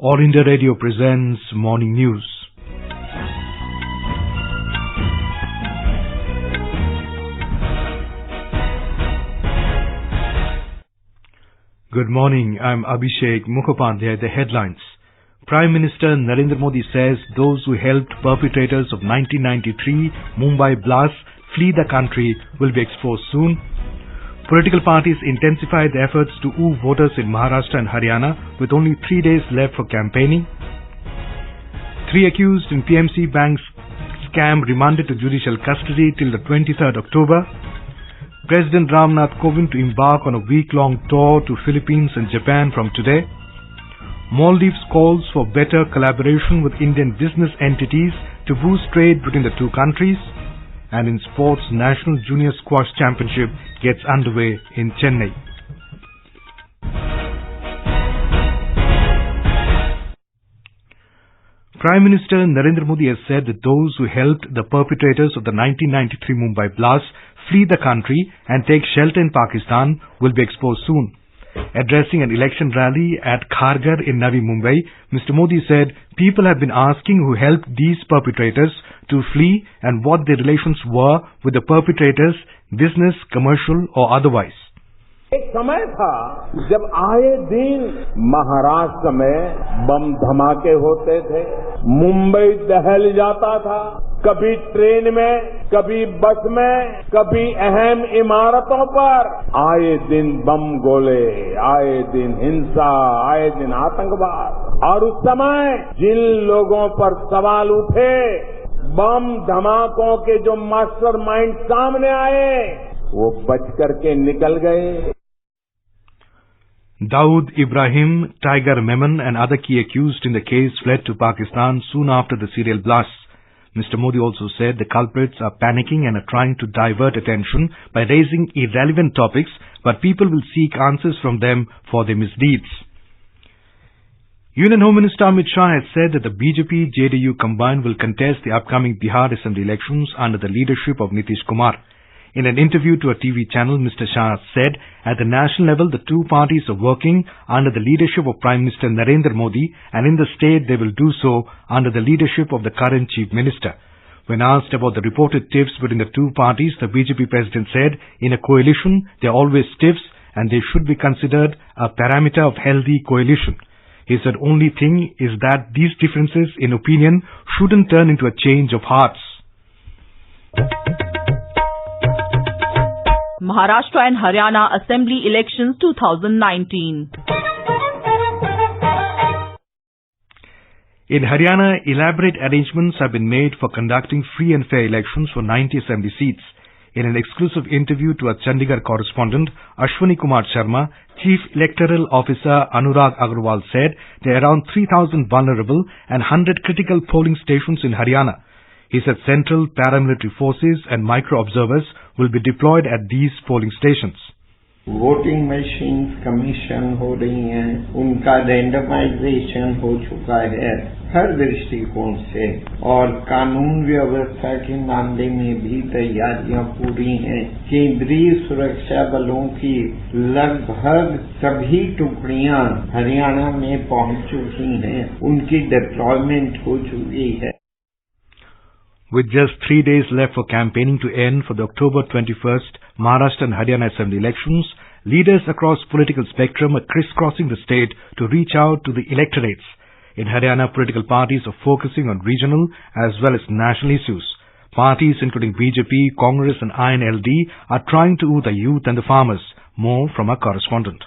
All India Radio presents Morning News. Good morning, I'm Abhishek Mukhopadhyay. The headlines. Prime Minister Narendra Modi says those who helped perpetrators of 1993 Mumbai blast flee the country will be exposed soon. Political parties intensify their efforts to woo voters in Maharashtra and Haryana with only 3 days left for campaigning. 3 accused in PMC Bank scam remanded to judicial custody till the 23rd October. President Ramnath Kovind to embark on a week-long tour to Philippines and Japan from today. Maldives calls for better collaboration with Indian business entities to boost trade between the two countries. And in sports, National Junior Squash Championship gets underway in Chennai. Prime Minister Narendra Modi has said that those who helped the perpetrators of the 1993 Mumbai blast flee the country and take shelter in Pakistan will be exposed soon. Addressing an election rally at Kharghar in Navi Mumbai, Mr. Modi said people have been asking who helped these perpetrators to flee and what their relations were with the perpetrators, business, commercial or otherwise. एक समय था जब आए दिन महाराष्ट्र में बम धमाके होते थे, मुंबई दहल जाता था, कभी ट्रेन में, कभी बस में, कभी अहम इमारतों पर आए दिन बम गोले, आए दिन हिंसा, आए दिन आतंकवाद। और उस समय जिन लोगों पर सवाल उठे, बम धमाकों के जो मास्टरमाइंड सामने आए, वो बच करके निकल गए। Dawood Ibrahim, Tiger Memon and other key accused in the case fled to Pakistan soon after the serial blasts. Mr. Modi also said the culprits are panicking and are trying to divert attention by raising irrelevant topics, but people will seek answers from them for their misdeeds. Union Home Minister Amit Shah has said that the BJP-JDU combined will contest the upcoming Bihar Assembly elections under the leadership of Nitish Kumar. In an interview to a TV channel, Mr. Shah said at the national level the two parties are working under the leadership of Prime Minister Narendra Modi, and in the state they will do so under the leadership of the current Chief Minister. When asked about the reported tiffs between the two parties, the BJP president said in a coalition there are always tiffs and they should be considered a parameter of healthy coalition. He said only thing is that these differences in opinion shouldn't turn into a change of hearts. Maharashtra and Haryana Assembly Elections 2019. In Haryana, elaborate arrangements have been made for conducting free and fair elections for 90 assembly seats. In an exclusive interview to a Chandigarh correspondent, Ashwani Kumar Sharma, Chief Electoral Officer Anurag Agarwal said there are around 3,000 vulnerable and 100 critical polling stations in Haryana. He said central paramilitary forces and micro-observers will be deployed at these polling stations. Voting machine commission हो रही हैं, उनका randomisation हो चुका है हर दृष्टिकोण से, और कानून व्यवस्था के मामले में भी तैयारियां पूरी हैं। केंद्रीय सुरक्षा बलों की लगभग सभी टुकड़ियां हरियाणा में पहुंच चुकी हैं, उनकी डिप्लॉयमेंट हो चुकी है। With just 3 days left for campaigning to end for the October 21st Maharashtra and Haryana Assembly elections, leaders across political spectrum are crisscrossing the state to reach out to the electorates. In Haryana, political parties are focusing on regional as well as national issues. Parties including BJP, Congress and INLD are trying to woo the youth and the farmers. More from our correspondent.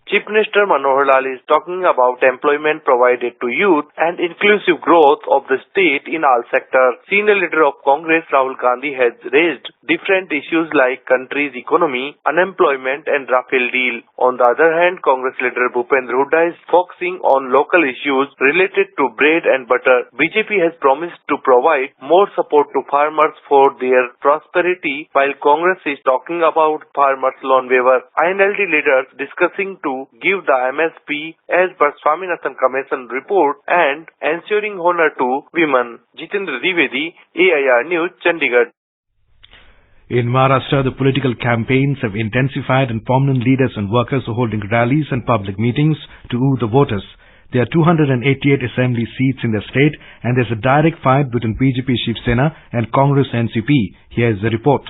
Chief Minister Manohar Lal is talking about employment provided to youth and inclusive growth of the state in all sectors. Senior leader of Congress Rahul Gandhi has raised different issues like country's economy, unemployment and Rafale deal. On the other hand, Congress leader Bhupendra Hooda is focusing on local issues related to bread and butter. BJP has promised to provide more support to farmers for their prosperity, while Congress is talking about farmers loan waiver. INLD leaders discussing to give the MSP as per Swaminathan Commission report and ensuring honor to women. Jitendra Dwivedi, AIR News, Chandigarh. In Maharashtra, the political campaigns have intensified and prominent leaders and workers are holding rallies and public meetings to woo the voters. There are 288 assembly seats in the state and there's a direct fight between BJP Shiv Sena and Congress NCP. Here's the report.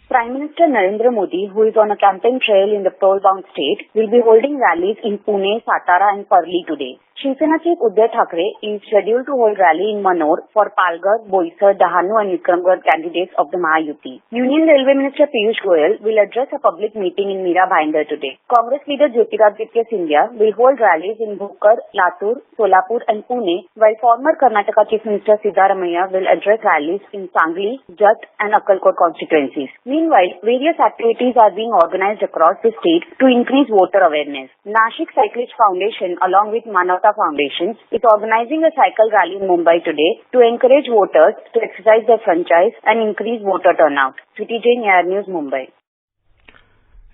Prime Minister Narendra Modi, who is on a campaign trail in the poll-bound state, will be holding rallies in Pune, Satara and Parli today. Shiv Sena Chief Uddhav Thackeray is scheduled to hold rally in Manor for Palghar, Boisar, Dahanu and Vikramgarh candidates of the Mahayuti. Union Railway Minister Piyush Goyal will address a public meeting in Mira Bhayandar today. Congress leader Jyotiraditya Scindia will hold rallies in Bhokar, Latur, Solapur and Pune, while former Karnataka Chief Minister Siddaramaiah will address rallies in Sangli, Jat and Akkalkot constituencies. Meanwhile, various activities are being organized across the state to increase voter awareness. Nashik Cyclist Foundation along with Manavta Foundation is organizing a cycle rally in Mumbai today to encourage voters to exercise their franchise and increase voter turnout. Sweety Jain, Air News, Mumbai.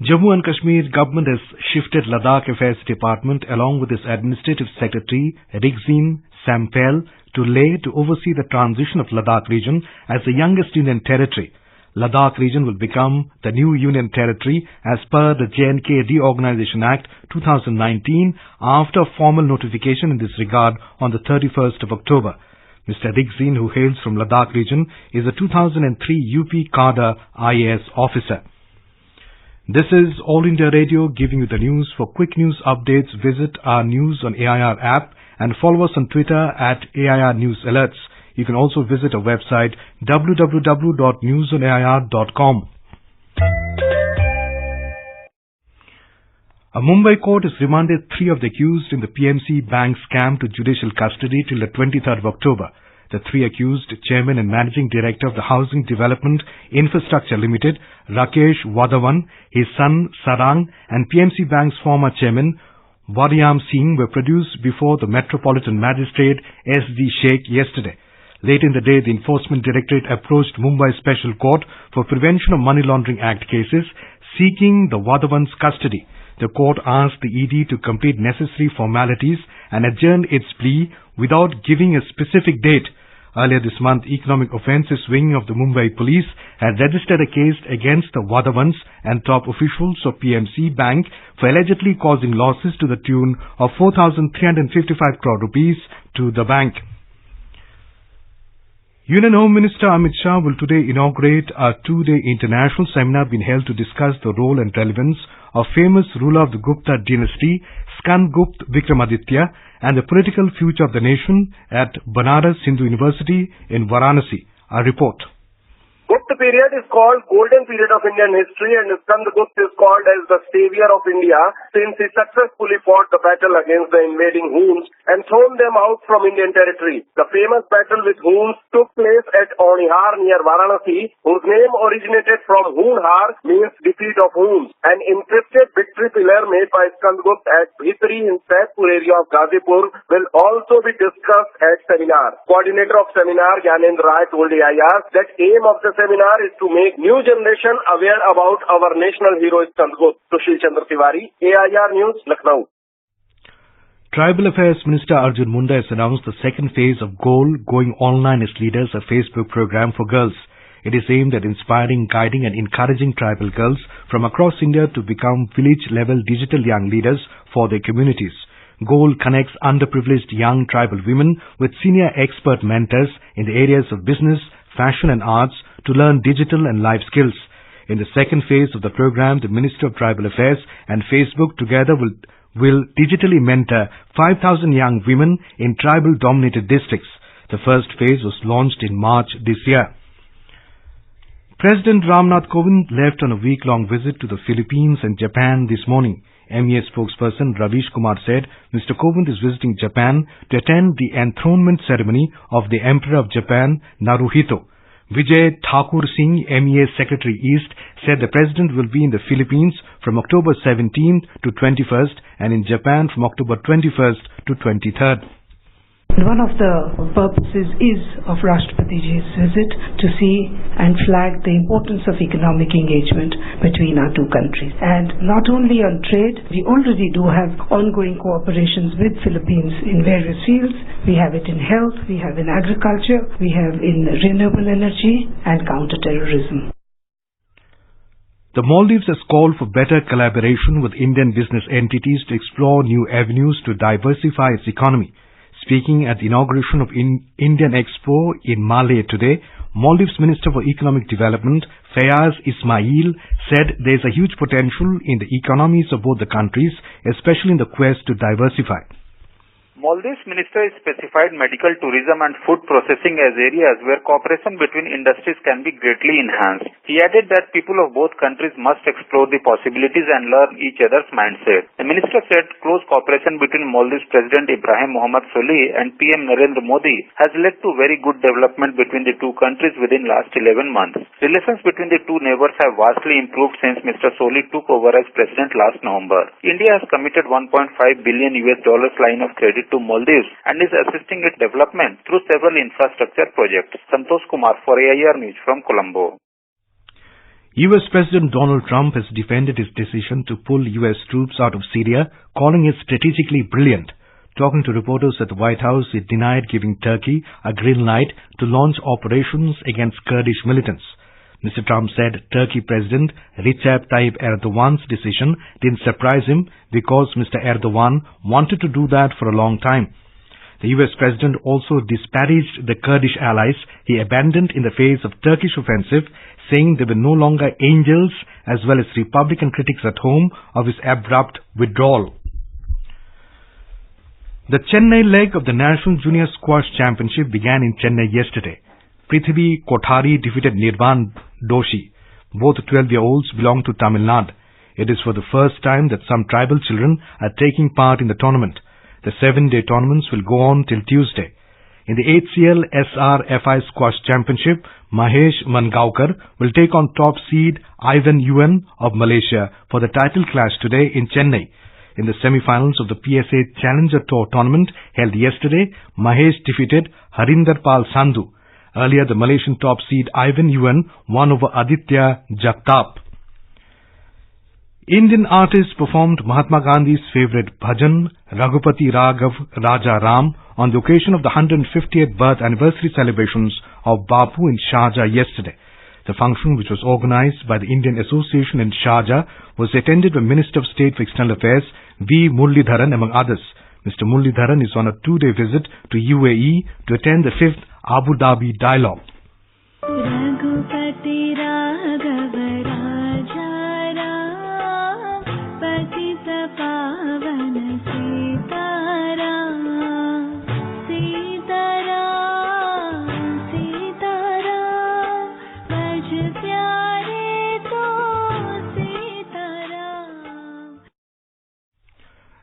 Jammu and Kashmir government has shifted Ladakh Affairs Department along with its Administrative Secretary Rigzin Sampel to Leh to oversee the transition of Ladakh region as the youngest Union territory. Ladakh region will become the new Union territory as per the J&K Reorganization Act 2019 after formal notification in this regard on the 31st of October. Mr. Rigzin, who hails from Ladakh region, is a 2003 UP cadre IAS officer. This is All India Radio giving you the news. For quick news updates, visit our News on AIR app and follow us on Twitter at AIR News Alerts. You can also visit our website www.newsonair.com. A Mumbai court has remanded 3 of the accused in the PMC Bank scam to judicial custody till the 23rd of October. The 3 accused, Chairman and Managing Director of the Housing Development Infrastructure Limited, Rakesh Wadhawan, his son Sarang and PMC Bank's former Chairman, Waryam Singh were produced before the Metropolitan Magistrate S.D. Sheikh yesterday. Late in the day, the Enforcement Directorate approached Mumbai Special Court for Prevention of Money Laundering Act cases, seeking the Wadhawan's custody. The court asked the ED to complete necessary formalities and adjourn its plea without giving a specific date. Earlier this month, Economic Offences Wing of the Mumbai Police had registered a case against the Wadhawans and top officials of PMC Bank for allegedly causing losses to the tune of 4,355 crore rupees to the bank. Union Home Minister Amit Shah will today inaugurate a 2-day international seminar being held to discuss the role and relevance of famous ruler of the Gupta dynasty, Skandgupta Vikramaditya, and the political future of the nation at Banaras Hindu University in Varanasi. A report. Gupta period is called Golden Period of Indian history and Skandgupta is called as the savior of India since he successfully fought the battle against the invading Huns and thrown them out from Indian territory. The famous battle with Huns took place at Onihar near Varanasi, whose name originated from Hunhar, means defeat of Huns. An encrypted victory pillar made by Skandgupta at Bhitri in Saidpur area of Ghazipur will also be discussed at seminar. Coordinator of seminar Gyanendra Rai told AIR that aim of the seminar is to make new generation aware about our national hero Skandgupta. Sushil Chandra Tiwari, AIR News, Lucknow. Tribal Affairs Minister Arjun Munda has announced the second phase of GOAL, Going Online as Leaders, a Facebook program for girls. It is aimed at inspiring, guiding and encouraging tribal girls from across India to become village-level digital young leaders for their communities. GOAL connects underprivileged young tribal women with senior expert mentors in the areas of business, fashion and arts to learn digital and life skills. In the second phase of the program, the Ministry of Tribal Affairs and Facebook together will digitally mentor 5,000 young women in tribal-dominated districts. The first phase was launched in March this year. President Ramnath Kovind left on a week-long visit to the Philippines and Japan this morning. MEA spokesperson Ravish Kumar said Mr. Kovind is visiting Japan to attend the enthronement ceremony of the Emperor of Japan, Naruhito. Vijay Thakur Singh, MEA Secretary East, said the President will be in the Philippines from October 17th to 21st and in Japan from October 21st to 23rd. One of the purposes is of Rashtrapatiji's visit to see and flag the importance of economic engagement between our two countries. And not only on trade, we already do have ongoing cooperations with Philippines in various fields. We have it in health, we have in agriculture, we have in renewable energy and counterterrorism. The Maldives has called for better collaboration with Indian business entities to explore new avenues to diversify its economy. Speaking at the inauguration of Indian Expo in Malé today, Maldives Minister for Economic Development, Fayaz Ismail, said there is a huge potential in the economies of both the countries, especially in the quest to diversify. Maldives Minister specified medical tourism and food processing as areas where cooperation between industries can be greatly enhanced. He added that people of both countries must explore the possibilities and learn each other's mindset. The minister said close cooperation between Maldives President Ibrahim Mohamed Solih and PM Narendra Modi has led to very good development between the two countries within last 11 months. Relations between the two neighbors have vastly improved since Mr. Solih took over as president last November. India has committed $1.5 billion line of credit to Maldives and is assisting its development through several infrastructure projects. Santosh Kumar for AIR News from Colombo. US President Donald Trump has defended his decision to pull US troops out of Syria, calling it strategically brilliant. Talking to reporters at the White House, he denied giving Turkey a green light to launch operations against Kurdish militants. Mr. Trump said Turkey President Recep Tayyip Erdogan's decision didn't surprise him because Mr. Erdogan wanted to do that for a long time. The US President also disparaged the Kurdish allies he abandoned in the face of Turkish offensive, saying they were no longer angels, as well as Republican critics at home of his abrupt withdrawal. The Chennai leg of the National Junior Squash Championship began in Chennai yesterday. Prithvi Kothari defeated Nirvan Doshi. Both 12-year-olds belong to Tamil Nadu. It is for the first time that some tribal children are taking part in the tournament. The 7-day tournaments will go on till Tuesday. In the HCL SRFI Squash Championship, Mahesh Mangaonkar will take on top seed Ivan Yuan of Malaysia for the title clash today in Chennai. In the semi-finals of the PSA Challenger Tour tournament held yesterday, Mahesh defeated Harinder Pal Sandhu. Earlier, the Malaysian top seed Ivan Yuan won over Aditya Jagtap. Indian artists performed Mahatma Gandhi's favourite bhajan, Raghupati Raghav Raja Ram, on the occasion of the 150th birth anniversary celebrations of Bapu in Sharjah yesterday. The function, which was organised by the Indian Association in Sharjah, was attended by Minister of State for External Affairs V. Muralidharan among others. Mr. Muralidharan is on a 2-day visit to UAE to attend the 5th Abu Dhabi Dialogue. Raghupati Raghav Raja Ram, Patita Pavan Sitaram, Sitaram, Sitaram, Vaj Pyare To Sitaram.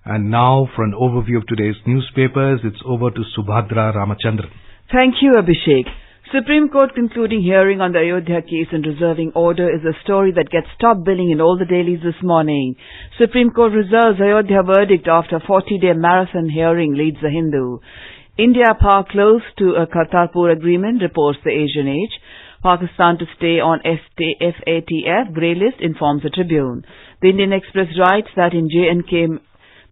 And now for an overview of today's newspapers, it's over to Subhadra Ramachandran. Thank you, Abhishek. Supreme Court concluding hearing on the Ayodhya case and reserving order is a story that gets top billing in all the dailies this morning. Supreme Court reserves Ayodhya verdict after 40-day marathon hearing, leads the Hindu. India power close to a Kartarpur agreement, reports the Asian Age. Pakistan to stay on FATF grey list, informs the Tribune. The Indian Express writes that in J&K,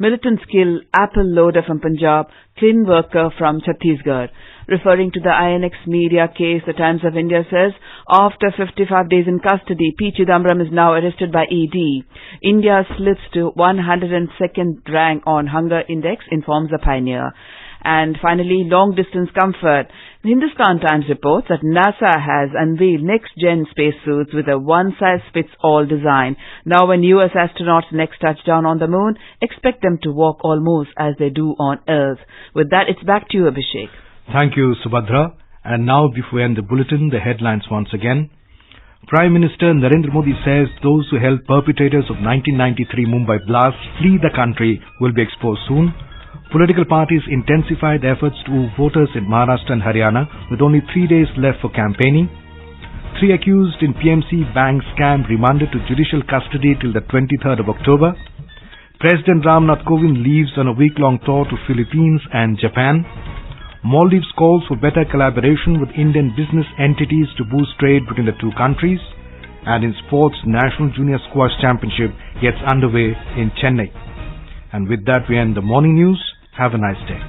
militants kill Apple loader from Punjab, clean worker from Chhattisgarh. Referring to the INX media case, the Times of India says, after 55 days in custody, P. Chidambaram is now arrested by ED. India slips to 102nd rank on hunger index, informs the Pioneer. And finally, long-distance comfort. The Hindustan Times reports that NASA has unveiled next-gen spacesuits with a one-size-fits-all design. Now when US astronauts next touch down on the moon, expect them to walk almost as they do on Earth. With that, it's back to you, Abhishek. Thank you, Subhadra. And now, before we end the bulletin, the headlines once again. Prime Minister Narendra Modi says those who helped perpetrators of 1993 Mumbai blast flee the country will be exposed soon. Political parties intensified efforts to move voters in Maharashtra and Haryana with only 3 days left for campaigning. 3 accused in PMC bank scam remanded to judicial custody till the 23rd of October. President Ramnath Kovind leaves on a week-long tour to Philippines and Japan. Maldives calls for better collaboration with Indian business entities to boost trade between the two countries. And in sports, National Junior Squash Championship gets underway in Chennai. And with that, we end the morning news. Have a nice day.